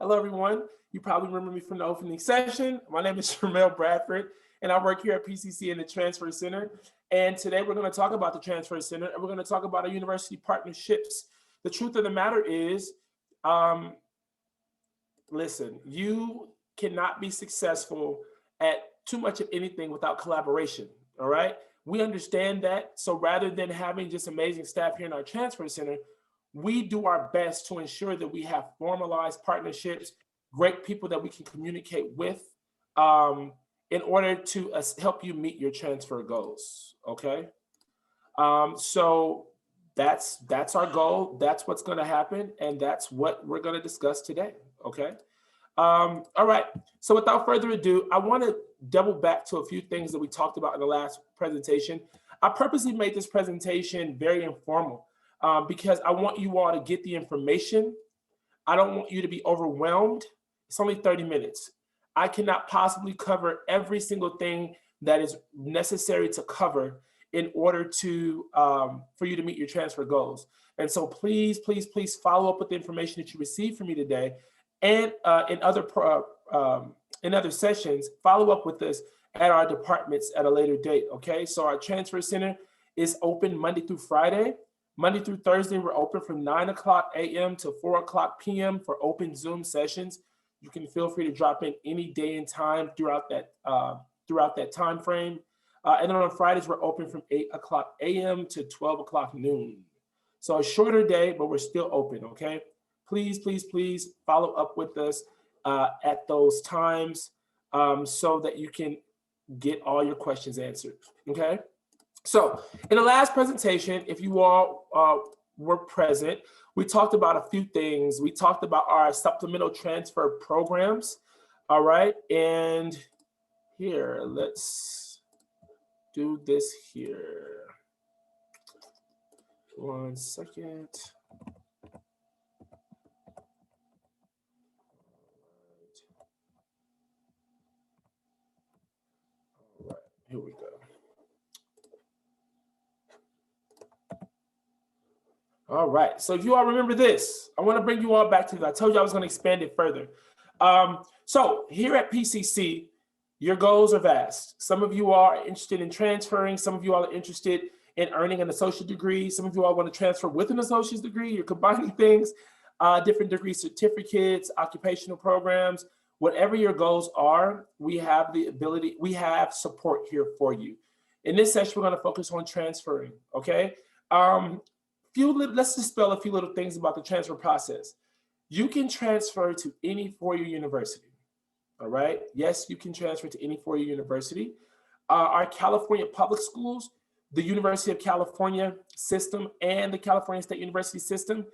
Hello, everyone. You probably remember me from the opening session. My name is Shermel Bradford, and I work here at PCC in the Transfer Center. And today we're going to talk about the Transfer Center, and we're going to talk about our university partnerships. The truth of the matter is, listen, you cannot be successful at too much of anything without collaboration, all right? We understand that. So rather than having just amazing staff here in our Transfer Center, we do our best to ensure that we have formalized partnerships, great people that we can communicate with in order to help you meet your transfer goals, okay? So that's our goal. That's what's going to happen, and that's what we're going to discuss today, okay? All right, so without further ado, I want to double back to a few things that we talked about in the last presentation. I purposely made this presentation very informal because I want you all to get the information. I don't want you to be overwhelmed. It's only 30 minutes. I cannot possibly cover every single thing that is necessary to cover in order to for you to meet your transfer goals. And so please, please, please follow up with the information that you received from me today. And in other sessions, follow up with us at our departments at a later date, okay? So our Transfer Center is open Monday through Friday. Monday through Thursday, we're open from 9 o'clock a.m. to 4 o'clock p.m. for open Zoom sessions. You can feel free to drop in any day and time throughout that time frame. And then on Fridays, we're open from 8 o'clock a.m. to 12 o'clock noon. So a shorter day, but we're still open, okay? Please, please, please follow up with us at those times so that you can get all your questions answered, okay? So in the last presentation, if you all were present, we talked about a few things. We talked about our supplemental transfer programs, all right? And here, let's do this here. 1 second. All right, here we go. All right, so if you all remember this, I want to bring you all back to this. I told you I was going to expand it further. So here at PCC, your goals are vast. Some of you are interested in transferring. Some of you all are interested in earning an associate degree. Some of you all want to transfer with an associate's degree. You're combining things, different degree certificates, occupational programs. Whatever your goals are, we have the ability, we have support here for you. In this session, we're going to focus on transferring, okay? Let's dispel a few little things about the transfer process. You can transfer to any four-year university, all right? Yes, you can transfer to any four-year university. Our California public schools, the University of California system and the California State University system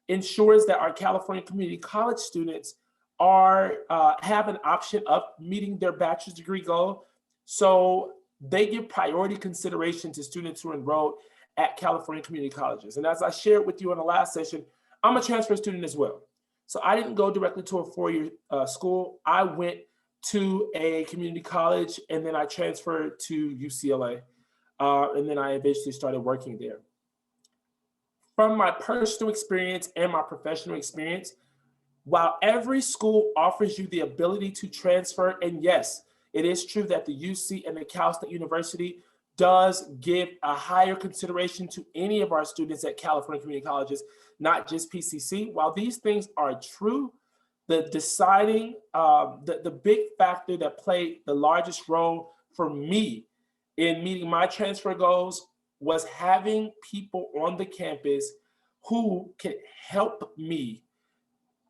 ensures that our California community college students have an option of meeting their bachelor's degree goal. So they give priority consideration to students who are enrolled at California community colleges. And as I shared with you in the last session, I'm a transfer student as well. So I didn't go directly to a four-year school. I went to a community college and then I transferred to UCLA. And then I eventually started working there. From my personal experience and my professional experience, while every school offers you the ability to transfer, and yes, it is true that the UC and the Cal State University does give a higher consideration to any of our students at California community colleges, not just PCC. While these things are true, the deciding, the big factor that played the largest role for me in meeting my transfer goals was having people on the campus who can help me,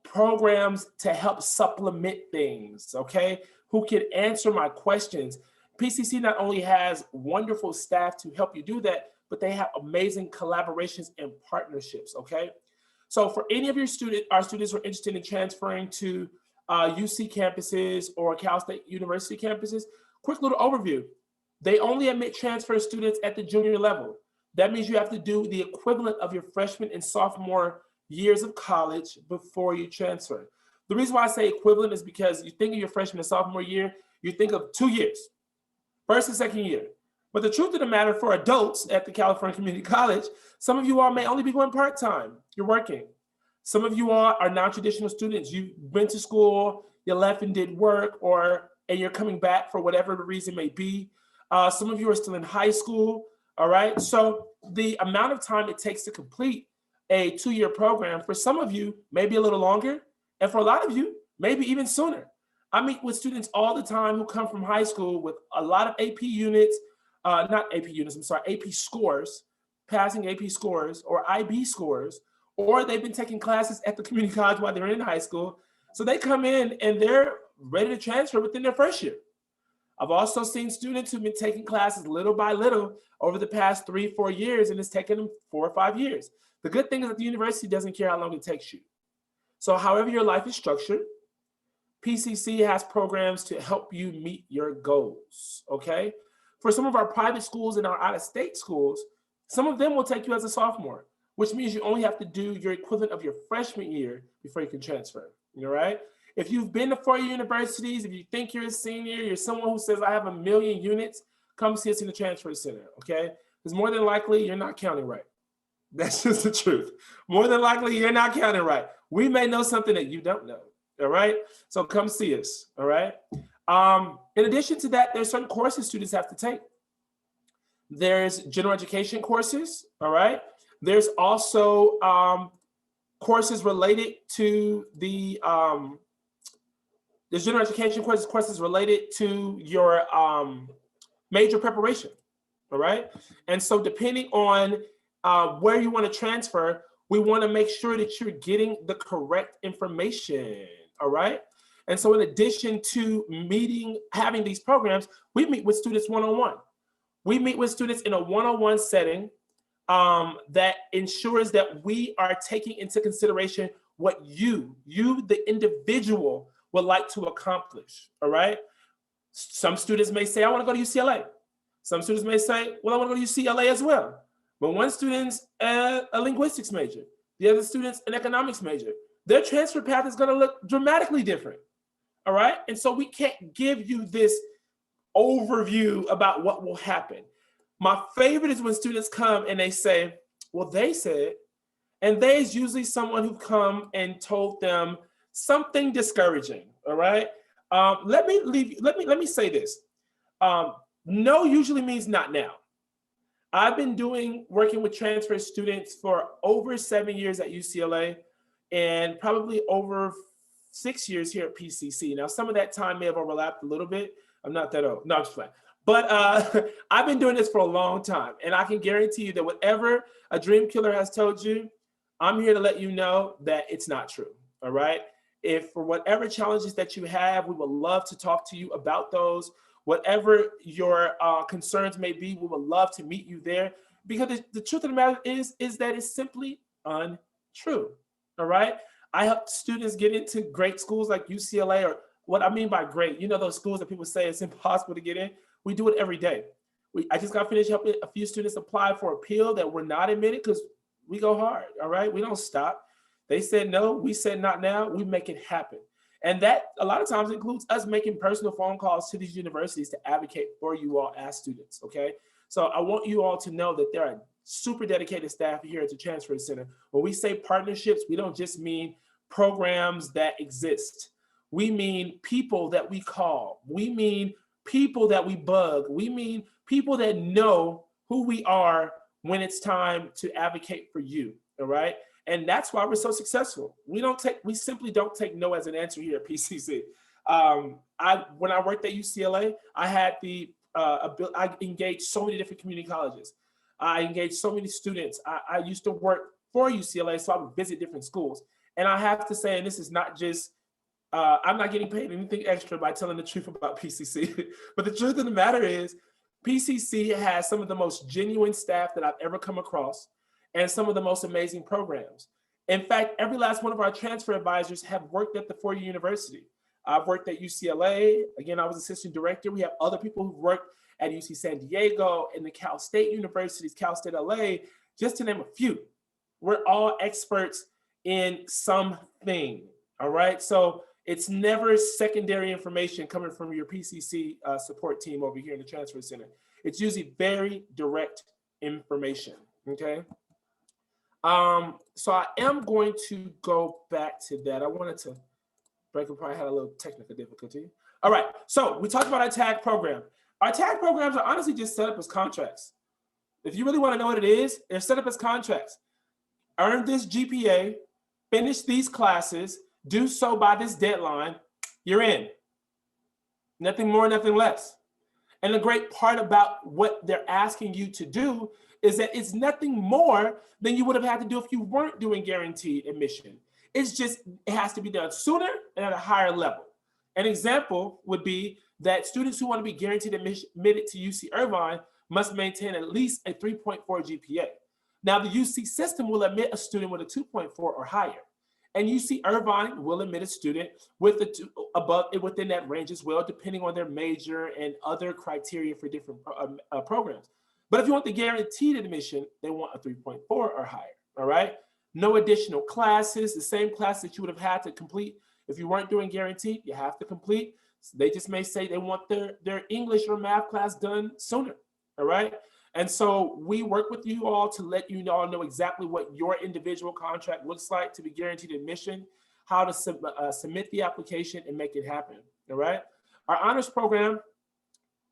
programs to help supplement things, okay? Who can answer my questions. PCC not only has wonderful staff to help you do that, but they have amazing collaborations and partnerships, okay? So for any of our students who are interested in transferring to UC campuses or Cal State University campuses, quick little overview. They only admit transfer students at the junior level. That means you have to do the equivalent of your freshman and sophomore years of college before you transfer. The reason why I say equivalent is because you think of your freshman and sophomore year, you think of 2 years, first and second year. But the truth of the matter for adults at the California Community College, some of you all may only be going part-time. You're working. Some of you are non-traditional students. You went to school, you left and did work, and you're coming back for whatever the reason may be. Some of you are still in high school, all right? So the amount of time it takes to complete a 2-year program, for some of you, maybe a little longer, and for a lot of you, maybe even sooner. I meet with students all the time who come from high school with a lot of AP units, not AP units, I'm sorry, AP scores, passing AP scores or IB scores, or they've been taking classes at the community college while they're in high school. So they come in and they're ready to transfer within their first year. I've also seen students who've been taking classes little by little over the past 3-4 years, and it's taken them 4 or 5 years. The good thing is that the university doesn't care how long it takes you. So however your life is structured, PCC has programs to help you meet your goals, okay? For some of our private schools and our out-of-state schools, some of them will take you as a sophomore, which means you only have to do your equivalent of your freshman year before you can transfer, all right? If you've been to 4-year universities, if you think you're a senior, you're someone who says, I have 1 million units, come see us in the transfer center, okay? Because more than likely, you're not counting right. That's just the truth. More than likely, you're not counting right. We may know something that you don't know, all right? So come see us, all right? In addition to that, there's certain courses students have to take. There's general education courses, all right? There's also courses related to the, there's general education courses related to your major preparation, all right? And so depending on where you want to transfer, we want to make sure that you're getting the correct information, all right? And so in addition to having these programs, we meet with students one-on-one. We meet with students in a one-on-one setting that ensures that we are taking into consideration what you, the individual, would like to accomplish, all right? Some students may say, I want to go to UCLA. Some students may say, well, I want to go to UCLA as well. But one student's a linguistics major, the other student's an economics major. Their transfer path is going to look dramatically different, all right? And so we can't give you this overview about what will happen. My favorite is when students come and they say, well, they said, and they is usually someone who come and told them something discouraging, all right? Let me say this. No usually means not now. I've been working with transfer students for over 7 years at UCLA and probably over 6 years here at PCC. Now, some of that time may have overlapped a little bit. I'm not that old. No, I'm just playing. But I've been doing this for a long time, and I can guarantee you that whatever a dream killer has told you, I'm here to let you know that it's not true, all right? If for whatever challenges that you have, we would love to talk to you about those. Whatever your concerns may be, we would love to meet you there, because the truth of the matter is that it's simply untrue, all right? I help students get into great schools like UCLA, or what I mean by great, you know, those schools that people say it's impossible to get in. We do it every day. I just got finished helping a few students apply for appeal that were not admitted because we go hard, all right? We don't stop. They said no, we said not now, we make it happen. And that a lot of times includes us making personal phone calls to these universities to advocate for you all as students, okay? So I want you all to know that there are super dedicated staff here at the Transfer Center. When we say partnerships, we don't just mean programs that exist. We mean people that we call. We mean people that we bug. We mean people that know who we are when it's time to advocate for you, all right? And that's why we're so successful. We simply don't take no as an answer here at PCC. When I worked at UCLA, I engaged so many different community colleges. I engaged so many students. I used to work for UCLA, so I would visit different schools. And I have to say, and this is not just, I'm not getting paid anything extra by telling the truth about PCC, but the truth of the matter is PCC has some of the most genuine staff that I've ever come across, and some of the most amazing programs. In fact, every last one of our transfer advisors have worked at the 4-year university. I've worked at UCLA. Again, I was assistant director. We have other people who've worked at UC San Diego and the Cal State universities, Cal State LA, just to name a few. We're all experts in something, all right? So it's never secondary information coming from your PCC support team over here in the Transfer Center. It's usually very direct information, okay? So I am going to go back to that. I wanted to break it, probably had a little technical difficulty. All right, so we talked about our tag program. Our tag programs are honestly just set up as contracts. If you really want to know what it is, they're set up as contracts. Earn this GPA, finish these classes, do so by this deadline, you're in. Nothing more, nothing less. And the great part about what they're asking you to do is that it's nothing more than you would have had to do if you weren't doing guaranteed admission. It's just, it has to be done sooner and at a higher level. An example would be that students who want to be guaranteed admitted to UC Irvine must maintain at least a 3.4 GPA. Now, the UC system will admit a student with a 2.4 or higher. And UC Irvine will admit a student with above within that range as well, depending on their major and other criteria for different programs. But if you want the guaranteed admission, they want a 3.4 or higher, all right? No additional classes, the same class that you would have had to complete if you weren't doing guaranteed, you have to complete. So they just may say they want their English or math class done sooner, all right? And so we work with you all to let you all know exactly what your individual contract looks like to be guaranteed admission, how to submit the application and make it happen, all right? Our honors program,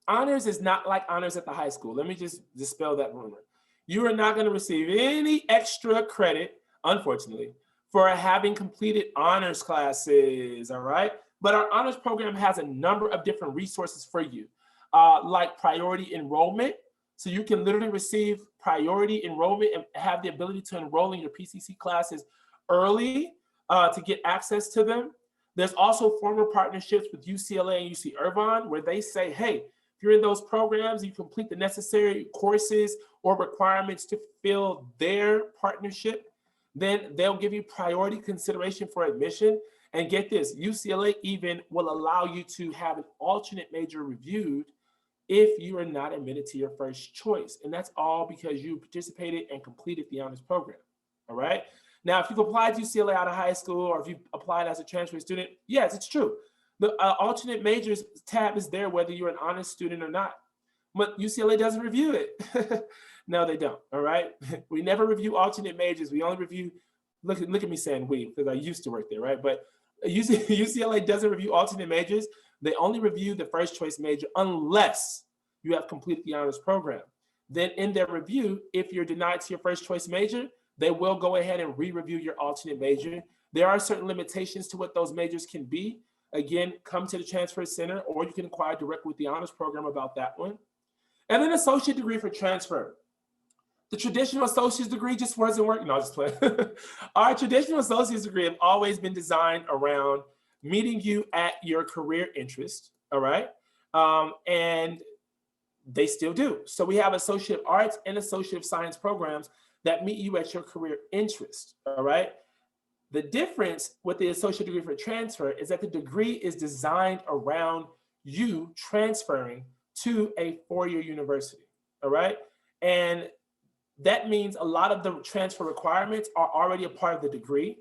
honors is not like honors at the high school. Let me just dispel that rumor. You are not gonna receive any extra credit, unfortunately, for having completed honors classes, all right? But our honors program has a number of different resources for you, like priority enrollment. So you can literally receive priority enrollment and have the ability to enroll in your PCC classes early to get access to them. There's also formal partnerships with UCLA and UC Irvine where they say, hey, if you're in those programs, you complete the necessary courses or requirements to fulfill their partnership, then they'll give you priority consideration for admission. And get this, UCLA even will allow you to have an alternate major reviewed if you are not admitted to your first choice. And that's all because you participated and completed the honors program, all right? Now, if you've applied to UCLA out of high school or if you applied as a transfer student, yes, it's true. The alternate majors tab is there whether you're an honors student or not. But UCLA doesn't review it. No, they don't, all right? We never review alternate majors. We only review, look at me saying we, because I used to work there, right? But UCLA doesn't review alternate majors. They only review the first choice major unless you have completed the honors program. Then in their review, if you're denied to your first choice major, they will go ahead and re-review your alternate major. There are certain limitations to what those majors can be. Again, come to the transfer center or you can inquire directly with the honors program about that one. And then associate degree for transfer. The traditional associate's degree just wasn't working. No, just playing. Our traditional associate's degree have always been designed around meeting you at your career interest, all right? And they still do. So we have associate of arts and associate of science programs that meet you at your career interest, all right? The difference with the associate degree for transfer is that the degree is designed around you transferring to a four-year university, all right? And that means a lot of the transfer requirements are already a part of the degree.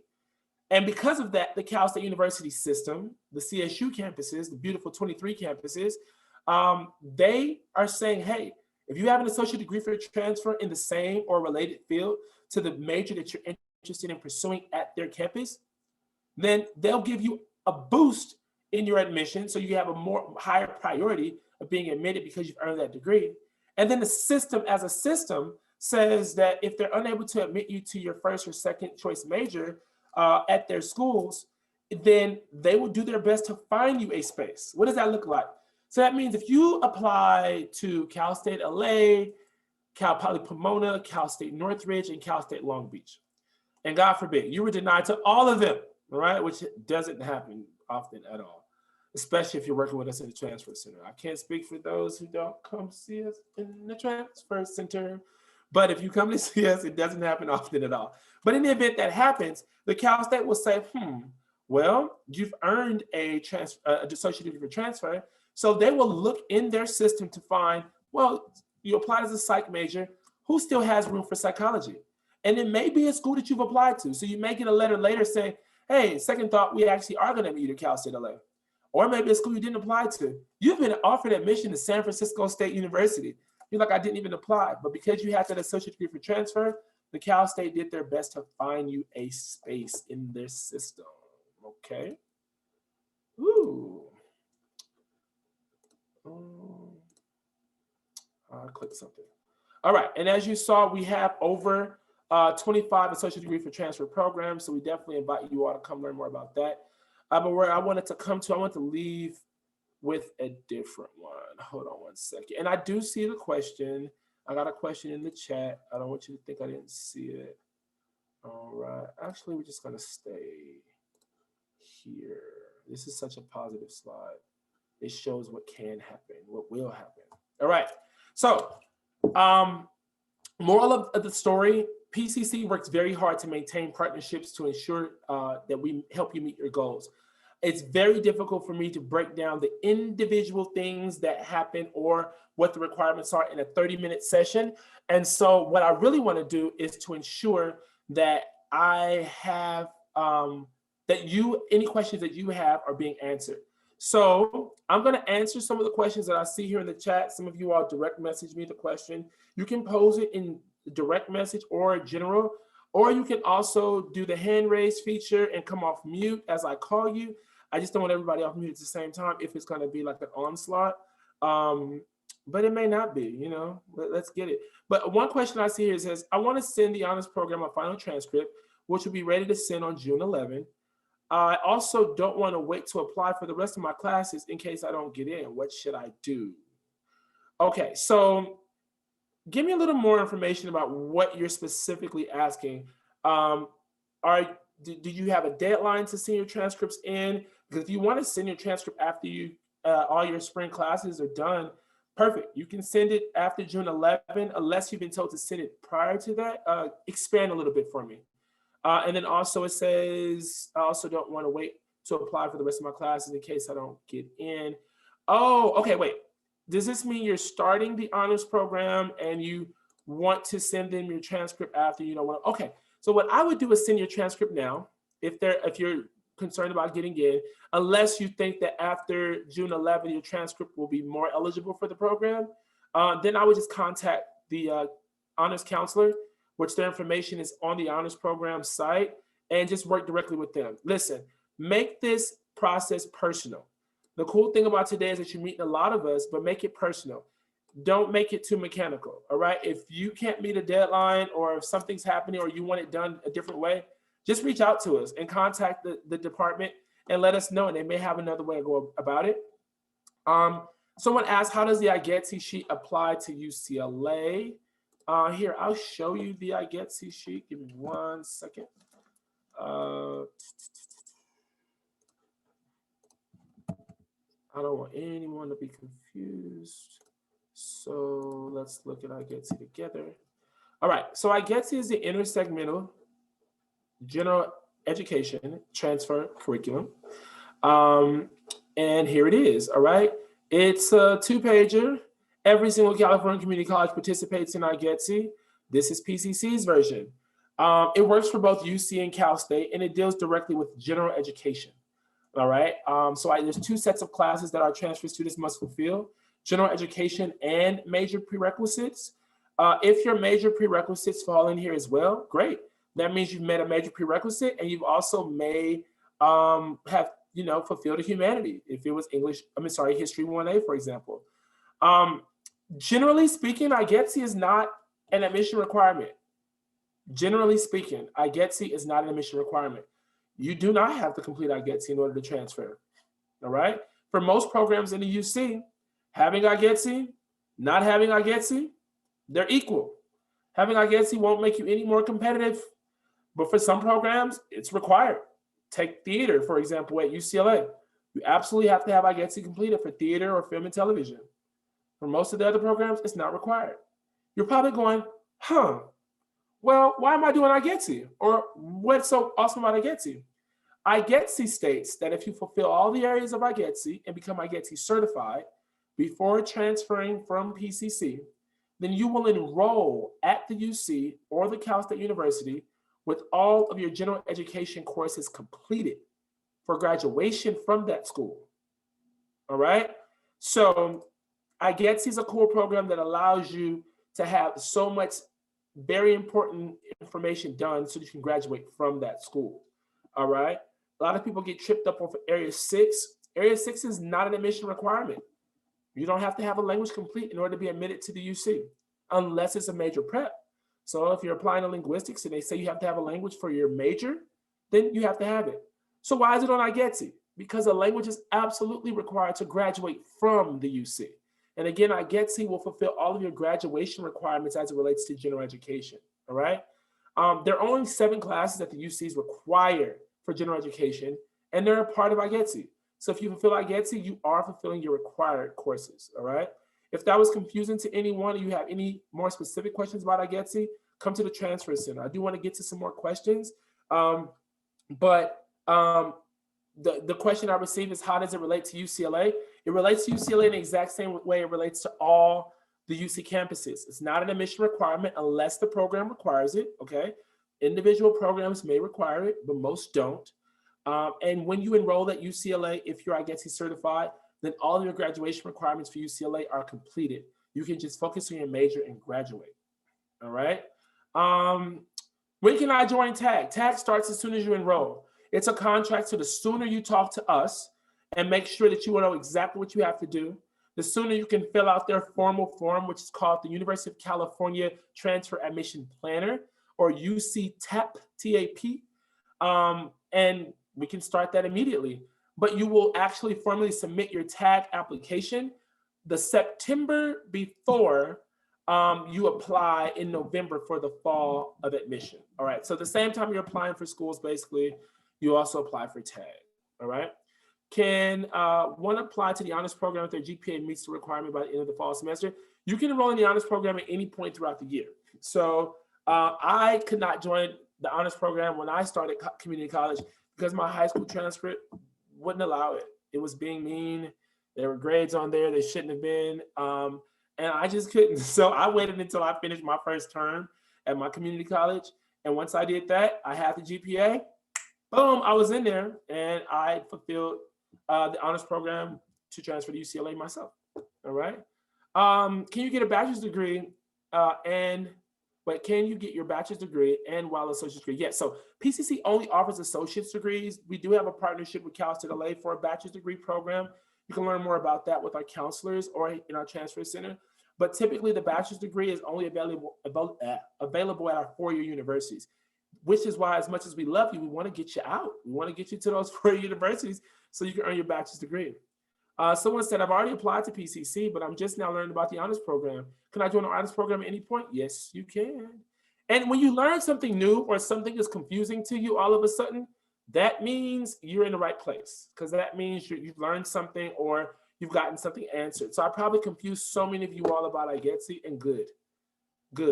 And because of that, the Cal State University system, the CSU campuses, the beautiful 23 campuses, they are saying, hey, if you have an associate degree for transfer in the same or related field to the major that you're interested in pursuing at their campus, then they'll give you a boost in your admission so you have a higher priority of being admitted because you've earned that degree. And then the system as a system says that if they're unable to admit you to your first or second choice major at their schools, then they will do their best to find you a space. What does that look like? So that means if you apply to Cal State LA, Cal Poly Pomona, Cal State Northridge, and Cal State Long Beach, and God forbid, you were denied to all of them, all right, which doesn't happen often at all, especially if you're working with us in the transfer center. I can't speak for those who don't come see us in the transfer center, but if you come to see us, it doesn't happen often at all. But in the event that happens, the Cal State will say, well, you've earned a associate degree for transfer. So they will look in their system to find, well, you applied as a psych major, who still has room for psychology? And it may be a school that you've applied to. So you may get a letter later saying, hey, second thought, we actually are going to meet at Cal State LA. Or maybe a school you didn't apply to. You've been offered admission to San Francisco State University. You're like, I didn't even apply. But because you have that associate degree for transfer, the Cal State did their best to find you a space in their system. Okay. Ooh. I clicked something. All right. And as you saw, we have over 25 associate degree for transfer programs. So we definitely invite you all to come learn more about that. But where I wanted to come to, I want to leave with a different one. Hold on one second. And I do see the question. I got a question in the chat. I don't want you to think I didn't see it. All right. Actually, we're just going to stay here. This is such a positive slide. It shows what can happen, what will happen. All right. So, moral of the story, PCC works very hard to maintain partnerships to ensure that we help you meet your goals. It's very difficult for me to break down the individual things that happen or what the requirements are in a 30-minute session. And so what I really want to do is to ensure that I have, any questions that you have are being answered. So I'm going to answer some of the questions that I see here in the chat. Some of you all direct message me the question. You can pose it in direct message or general, or you can also do the hand raise feature and come off mute as I call you. I just don't want everybody off mute at the same time if it's going to be like an onslaught. But it may not be, you know, let's get it. But one question I see here says, I want to send the honors program a final transcript, which will be ready to send on June 11th. I also don't want to wait to apply for the rest of my classes in case I don't get in. What should I do? Okay, so give me a little more information about what you're specifically asking. Do you have a deadline to send your transcripts in? Because if you want to send your transcript after you all your spring classes are done, perfect. You can send it after June 11, unless you've been told to send it prior to that. Expand a little bit for me. And then also it says, I also don't want to wait to apply for the rest of my classes in case I don't get in. Oh, okay, wait. Does this mean you're starting the honors program and you want to send them your transcript after you don't want to? Okay, so what I would do is send your transcript now if you're concerned about getting in, unless you think that after June 11, your transcript will be more eligible for the program. Then I would just contact the honors counselor, which their information is on the honors program site, and just work directly with them. Listen, make this process personal. The cool thing about today is that you're meeting a lot of us, but make it personal. Don't make it too mechanical, all right? If you can't meet a deadline or if something's happening or you want it done a different way, just reach out to us and contact the department and let us know, and they may have another way to go about it. Someone asked, how does the Igetc sheet apply to UCLA? Here, I'll show you the Igetc sheet. Give me 1 second. I don't want anyone to be confused. So let's look at Igetc together. All right, so Igetc is the Intersegmental General Education Transfer Curriculum. And here it is, all right? It's a 2-pager. Every single California community college participates in Igetc. This is PCC's version. It works for both UC and Cal State, and it deals directly with general education. All right. There's 2 sets of classes that our transfer students must fulfill: general education and major prerequisites. If your major prerequisites fall in here as well, great. That means you've met a major prerequisite, and you've also may have fulfilled a humanity. If it was History 1A, for example. Generally speaking, Igetc is not an admission requirement. Generally speaking, Igetc is not an admission requirement. You do not have to complete Igetc in order to transfer, all right? For most programs in the UC, having Igetc, not having Igetc, they're equal. Having Igetc won't make you any more competitive, but for some programs, it's required. Take theater, for example, at UCLA. You absolutely have to have Igetc completed for theater or film and television. For most of the other programs, it's not required. You're probably going, well, why am I doing Igetc? Or what's so awesome about Igetc? Igetc states that if you fulfill all the areas of Igetc and become Igetc certified before transferring from PCC, then you will enroll at the UC or the Cal State University with all of your general education courses completed for graduation from that school. All right? So Igetc is a cool program that allows you to have so much very important information done so you can graduate from that school. All right. A lot of people get tripped up over Area 6. Area 6 is not an admission requirement. You don't have to have a language complete in order to be admitted to the UC, unless it's a major prep. So if you're applying to linguistics and they say you have to have a language for your major, then you have to have it. So why is it on Igetc? Because a language is absolutely required to graduate from the UC. And again, Igetc will fulfill all of your graduation requirements as it relates to general education. All right. There are only 7 classes that the UCs require for general education, and they're a part of Igetc. So if you fulfill Igetc, you are fulfilling your required courses. All right. If that was confusing to anyone, or you have any more specific questions about Igetc, come to the Transfer Center. I do want to get to some more questions, but the question I received is, how does it relate to UCLA? It relates to UCLA in the exact same way it relates to all the UC campuses. It's not an admission requirement unless the program requires it, okay? Individual programs may require it, but most don't. And when you enroll at UCLA, if you're Igetc certified, then all of your graduation requirements for UCLA are completed. You can just focus on your major and graduate, all right? When can I join TAG? TAG starts as soon as you enroll. It's a contract, so the sooner you talk to us and make sure that you know exactly what you have to do, the sooner you can fill out their formal form, which is called the University of California Transfer Admission Planner, or UC-TAP, T-A-P, and we can start that immediately. But you will actually formally submit your TAG application the September before you apply in November for the fall of admission. All right, so the same time you're applying for schools, basically, you also apply for TAG. All right. Can one apply to the honors program if their GPA meets the requirement by the end of the fall semester? You can enroll in the honors program at any point throughout the year. So I could not join the honors program when I started community college because my high school transcript wouldn't allow it. It was being mean. There were grades on there they shouldn't have been. And I just couldn't. So I waited until I finished my first term at my community college. And once I did that, I had the GPA. Boom, I was in there and I fulfilled the honors program to transfer to UCLA myself. All right. Can you get a bachelor's degree can you get your bachelor's degree and while associate's degree? Yes. So PCC only offers associate's degrees. We do have a partnership with Cal State LA for a bachelor's degree program. You can learn more about that with our counselors or in our transfer center. But typically the bachelor's degree is only available at our 4-year universities, which is why, as much as we love you, we want to get you out. We want to get you to those 4 universities so you can earn your bachelor's degree. Someone said, I've already applied to PCC, but I'm just now learning about the honors program. Can I join the honors program at any point? Yes, you can. And when you learn something new or something is confusing to you all of a sudden, that means you're in the right place, because that means you've learned something or you've gotten something answered. So I probably confused so many of you all about Igetc, and good.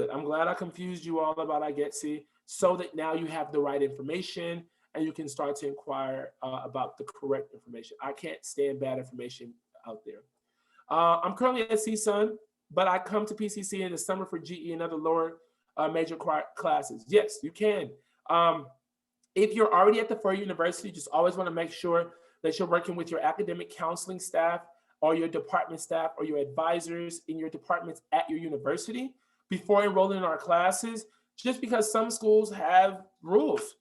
I'm glad I confused you all about Igetc, so that now you have the right information and you can start to inquire about the correct information. I can't stand bad information out there. I'm currently at CSUN, but I come to PCC in the summer for GE and other lower major classes. Yes, you can. If you're already at the 4-year university, you just always want to make sure that you're working with your academic counseling staff or your department staff or your advisors in your departments at your university before enrolling in our classes, just because some schools have rules.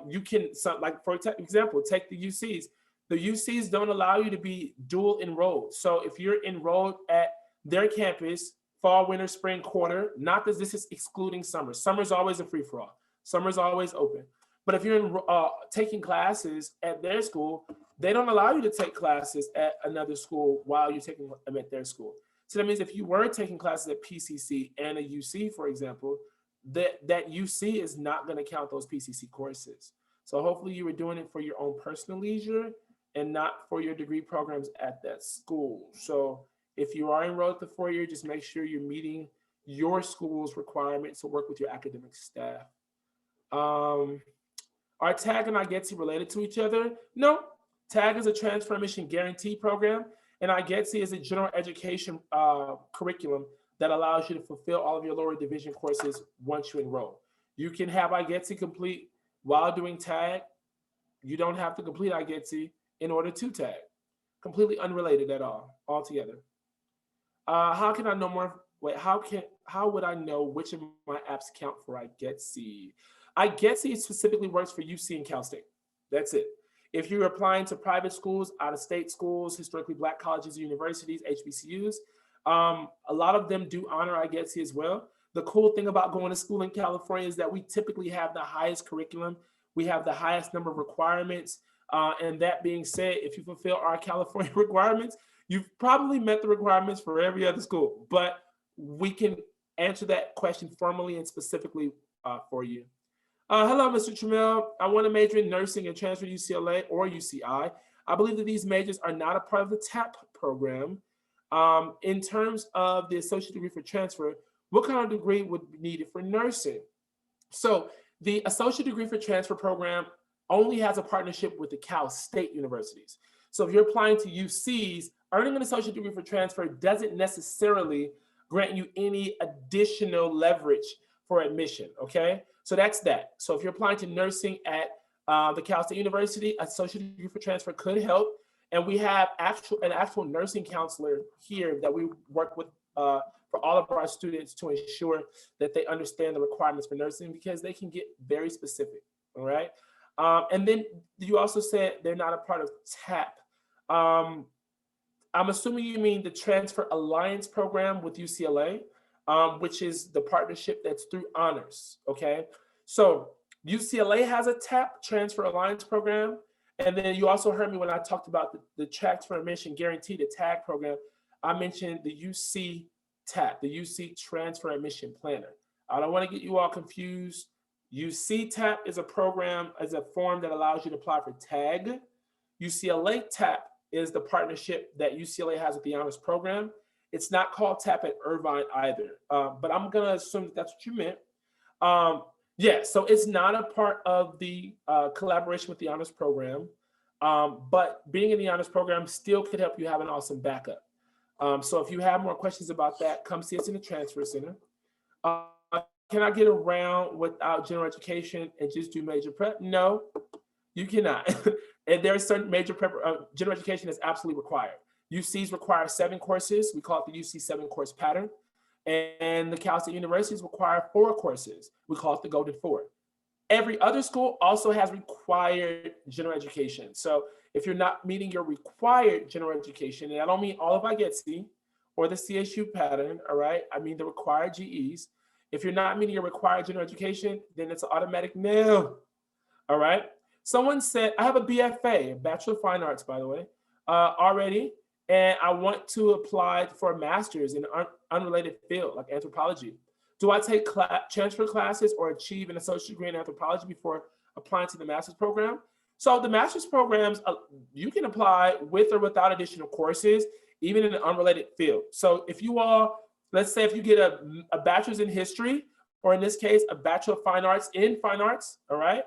You can, like for example, take the UCs. The UCs don't allow you to be dual enrolled. So if you're enrolled at their campus, fall, winter, spring, quarter, not that this is excluding summer. Summer's always a free-for-all. Summer's always open. But if you're taking classes at their school, they don't allow you to take classes at another school while you're taking them at their school. So that means if you were taking classes at PCC and a UC, for example, that UC is not going to count those PCC courses. So hopefully you were doing it for your own personal leisure and not for your degree programs at that school. So if you are enrolled at the 4-year, just make sure you're meeting your school's requirements to work with your academic staff. Are TAG and Igetc related to each other? No. TAG is a transfer admission guarantee program, and Igetc is a general education curriculum that allows you to fulfill all of your lower division courses once you enroll. You can have Igetc complete while doing TAG. You don't have to complete Igetc in order to TAG. Completely unrelated at all, altogether. How can I know more? Wait, how can how would I know which of my apps count for Igetc? Igetc specifically works for UC and Cal State. That's it. If you're applying to private schools, out-of-state schools, historically Black colleges, universities, HBCUs, a lot of them do honor Igetc as well. The cool thing about going to school in California is that we typically have the highest curriculum. We have the highest number of requirements. And that being said, if you fulfill our California requirements, you've probably met the requirements for every other school. But we can answer that question formally and specifically for you. Hello, Mr. Trammell. I want to major in nursing and transfer to UCLA or UCI. I believe that these majors are not a part of the TAP program. In terms of the associate degree for transfer, what kind of degree would be needed for nursing? So the associate degree for transfer program only has a partnership with the Cal State universities. So if you're applying to UCs, earning an associate degree for transfer doesn't necessarily grant you any additional leverage for admission, okay? So that's that. So if you're applying to nursing at the Cal State University, associate degree for transfer could help. And we have an actual nursing counselor here that we work with for all of our students to ensure that they understand the requirements for nursing, because they can get very specific, all right? And then you also said they're not a part of TAP. I'm assuming you mean the Transfer Alliance program with UCLA, which is the partnership that's through honors, okay? So UCLA has a TAP, Transfer Alliance program. And then you also heard me when I talked about the Transfer Admission Guarantee, the TAG program. I mentioned the UC TAP, the UC Transfer Admission Planner. I don't want to get you all confused. UC TAP is a program, is a form that allows you to apply for TAG. UCLA TAP is the partnership that UCLA has with the honors program. It's not called TAP at Irvine either, but I'm going to assume that that's what you meant. Yeah, so it's not a part of the collaboration with the honors program, but being in the honors program still could help you have an awesome backup. So if you have more questions about that, come see us in the Transfer Center. Can I get around without general education and just do major prep? No, you cannot. And there are certain major prep, general education is absolutely required. UCs require 7 courses. We call it the UC 7-course pattern. And the Cal State universities require 4 courses. We call it the Golden 4. Every other school also has required general education. So if you're not meeting your required general education, and I don't mean all of Igetc or the CSU pattern, all right? I mean the required GEs. If you're not meeting your required general education, then it's an automatic no, all right? Someone said, I have a BFA, Bachelor of Fine Arts, by the way, already, and I want to apply for a master's in an unrelated field like anthropology. Do I take transfer classes or achieve an associate degree in anthropology before applying to the master's program? So the master's programs, you can apply with or without additional courses, even in an unrelated field. So if you all, let's say if you get a bachelor's in history, or in this case, a Bachelor of Fine Arts in Fine Arts, all right?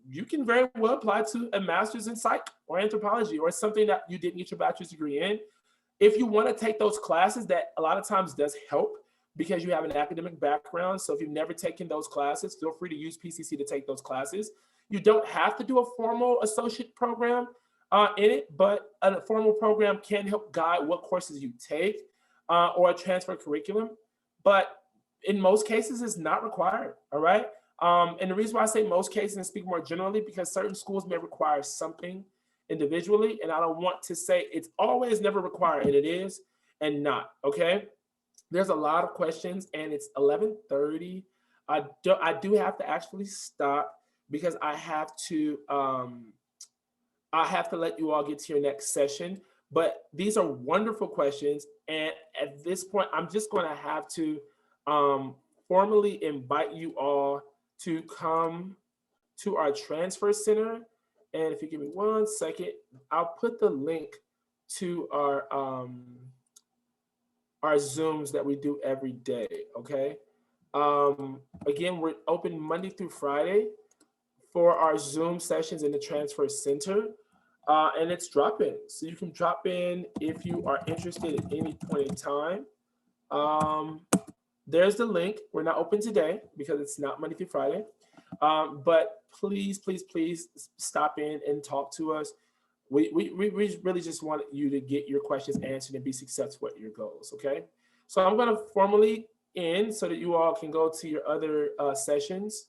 You can very well apply to a master's in psych or anthropology, or something that you didn't get your bachelor's degree in. If you want to take those classes, that a lot of times does help because you have an academic background. So if you've never taken those classes, feel free to use PCC to take those classes. You don't have to do a formal associate program in it, but a formal program can help guide what courses you take or a transfer curriculum. But in most cases, it's not required, all right? And the reason why I say most cases and speak more generally, because certain schools may require something individually, and I don't want to say it's always never required, and it is and not, okay? There's a lot of questions, and it's 11:30. I do have to actually stop because I have to let you all get to your next session. But these are wonderful questions, and at this point, I'm just going to have to formally invite you all to come to our transfer center. And if you give me 1 second, I'll put the link to our Zooms that we do every day, okay? Again, we're open Monday through Friday for our Zoom sessions in the transfer center, and it's drop-in. So you can drop in if you are interested at any point in time. There's the link. We're not open today because it's not Monday through Friday. But please, please, please stop in and talk to us. We really just want you to get your questions answered and be successful at your goals, okay? So I'm going to formally end so that you all can go to your other sessions.